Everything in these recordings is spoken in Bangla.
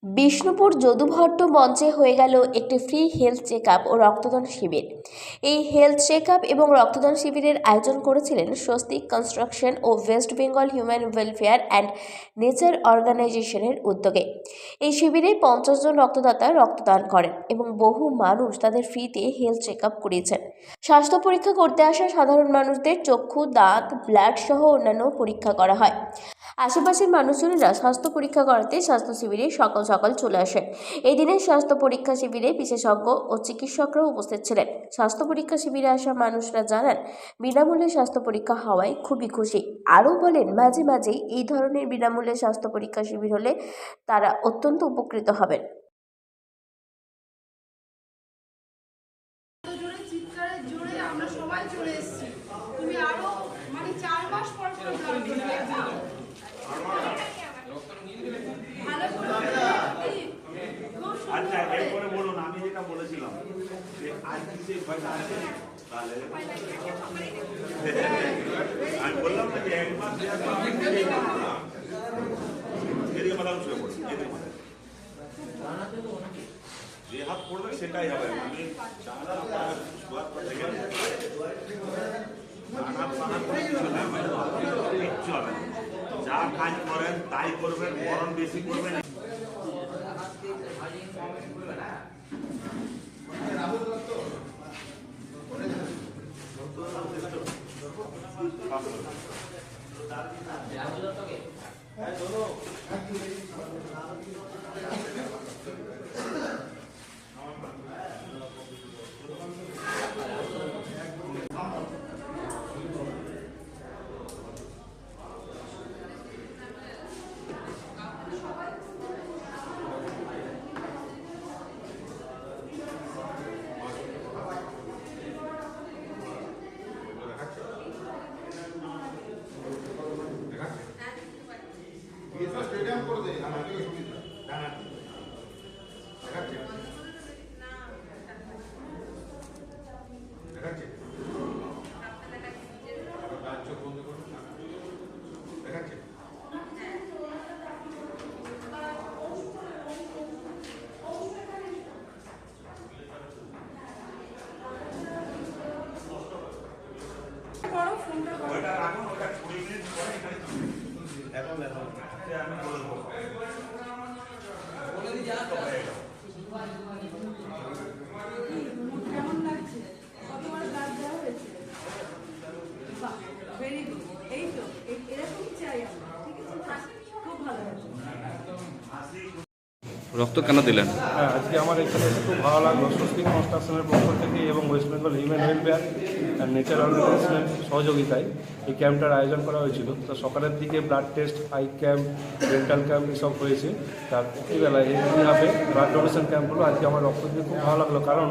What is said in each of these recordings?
বিষ্ণুপুর যদুভট্ট মঞ্চে হয়ে গেল একটি ফ্রি হেলথ চেকআপ ও রক্তদান শিবির। এই হেলথ চেকআপ এবং রক্তদান শিবিরের আয়োজন করেছিলেন স্বস্তিক কনস্ট্রাকশন ও West Bengal human welfare and nature অর্গানাইজেশনের উদ্যোগে। এই শিবিরে 50 জন রক্তদাতা রক্তদান করেন এবং বহু মানুষ তাদের ফ্রিতে হেলথ চেকআপ করিয়েছেন। স্বাস্থ্য পরীক্ষা করতে আসা সাধারণ মানুষদের চক্ষু, দাঁত, ব্লাড সহ অন্যান্য পরীক্ষা করা হয়। আশেপাশের মানুষজনেরা স্বাস্থ্য পরীক্ষা করাতে স্বাস্থ্য শিবিরে সকাল সকাল চলে আসেন। এই দিনের স্বাস্থ্য পরীক্ষা শিবিরে বিশেষজ্ঞ ও চিকিৎসকরাও উপস্থিত ছিলেন। স্বাস্থ্য পরীক্ষা শিবিরে আসা মানুষরা জানান, বিনামূল্যে স্বাস্থ্য পরীক্ষা হওয়ায় খুবই খুশি। আরও বলেন, মাঝে মাঝেই এই ধরনের বিনামূল্যে স্বাস্থ্য পরীক্ষা শিবির হলে তারা অত্যন্ত উপকৃত হবেন। আমরা সবাই চলে এসেছি। তুমি আরো 4 মাস পর আচ্ছা, এরপরে বলুন, আমি যেটা বলেছিলাম যে আজ কিছু পয়সা আছে, তাহলে আমি বললাম না যে একবার এদিকে মাথা উঁচু করে যে হাত পড়বে সেটাই হবে। আমি কিচ্ছু হবে, যা কাজ করেন তাই করবেন, মরণ বেশি করবেন। স্টেডিয়াম করে দেয় আমাকে সুবিধা দেখাচ্ছে দেখাচ্ছে চোখ বন্ধ করুন, দেখাচ্ছে। ওইটা রাখুন, ওটা 20 মিনিট পরে এখানে এখন দেখুন আমি বলবো বলে দিই। কেমন লাগছে? কতবার ব্লাড দেওয়া হয়েছে? বাহ, ভেরি গুড। এই তো এরকমই চাই আমরা, ঠিক আছে? খুব ভালো হয়েছে। রক্ত কেন দিলেন? আজকে আমার এখানে এসে খুব ভালো লাগলো। স্বস্তিক কনস্ট্রাকশনের পক্ষ থেকে এবং West Bengal human welfare and nature অর্গানাইজেশনের সহযোগিতায় এই ক্যাম্পটার আয়োজন করা হয়েছিল। তো সকালের দিকে blood test, eye camp, dental camp এসব হয়েছে। তার প্রতিবেলায় এইভাবে ব্লাড ডোনেশন ক্যাম্প হলো। আজকে আমার রক্ত দিয়ে খুব ভালো লাগলো, কারণ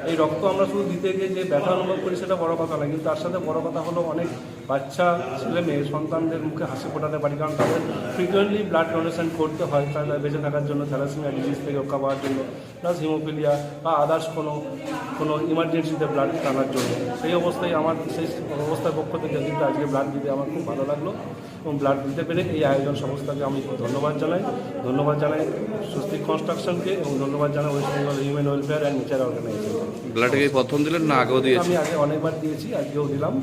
এই রক্ত আমরা শুধু দিতে গিয়ে যে ব্যথা অনুভব করি সেটা বড় কথা নয়, কিন্তু তার সাথে বড় কথা হলো অনেক বাচ্চা ছেলে মেয়ে সন্তানদের মুখে হাসি ফোটাতে পারি, কারণ তাদের ফ্রিকুয়েন্টলি ব্লাড ডোনেশন করতে হয় তাদের বেঁচে থাকার জন্য, থ্যালাসেমিয়া ডিজিজ থেকে রক্ষা পাওয়ার জন্য, প্লাস হিমোফিলিয়া বা আদার্স কোনো ইমার্জেন্সিতে ব্লাড টানার জন্য। সেই অবস্থায় আমার সেই অবস্থার পক্ষ থেকে কিন্তু আজকে ব্লাড দিতে আমার খুব ভালো লাগলো এবং ব্লাড দিতে পেরে এই আয়োজন সংস্থাকে আমি ধন্যবাদ জানাই স্বস্তিক কনস্ট্রাকশনকে এবং ধন্যবাদ জানাই West Bengal human welfare and nature organisation. ব্লাডে কি প্রথম দিলেন না আগেও দিয়েছি? আমি আগে অনেকবার দিয়েছি, আজকেও দিলাম।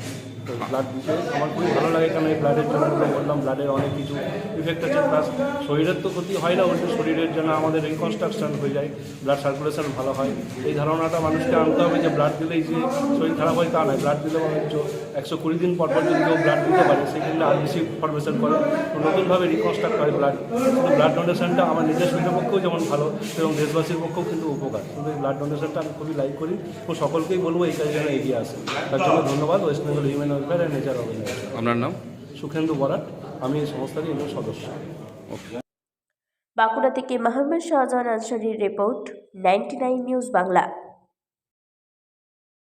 তো ব্লাড দিতে আমার খুবই ভালো লাগে, কারণ এই ব্লাডের জন্য বললাম ব্লাডের অনেক কিছু ইফেক্ট আছে, প্লাস শরীরের তো ক্ষতি হয় না, ওই শরীরের জন্য আমাদের রিকনস্ট্রাকশন হয়ে যায়, ব্লাড সার্কুলেশন ভালো হয়। এই ধারণাটা মানুষকে আনতে হবে যে ব্লাড দিলেই যে শরীর খারাপ হয় তা নয়। ব্লাড দিলে বরঞ্চ 120 দিন পর যদি কেউ ব্লাড দিতে পারে সেক্ষেত্রে আর বেশি ফরমেশন করে, নতুনভাবে রিকনস্ট্রাক্ট হয় ব্লাড। কিন্তু ব্লাড ডোনেশনটা আমার নিজের শরীরের পক্ষেও যেমন ভালো এবং দেশবাসীর পক্ষেও কিন্তু উপকার। কিন্তু এই ব্লাড ডোনেশনটা আমি খুবই লাইক করি এবং সকলকেই বলবো এই কাজে যেন এগিয়ে আসে। তার জন্য ধন্যবাদ West Bengal human welfare and nature organization. আপনার নাম? সুখেন্দু বরাট, আমি এই সংস্থারই একজন সদস্য। বাঁকুড়া থেকে মোহাম্মদ শাহজাহান আনসারীর রিপোর্ট, 99 নিউজ বাংলা।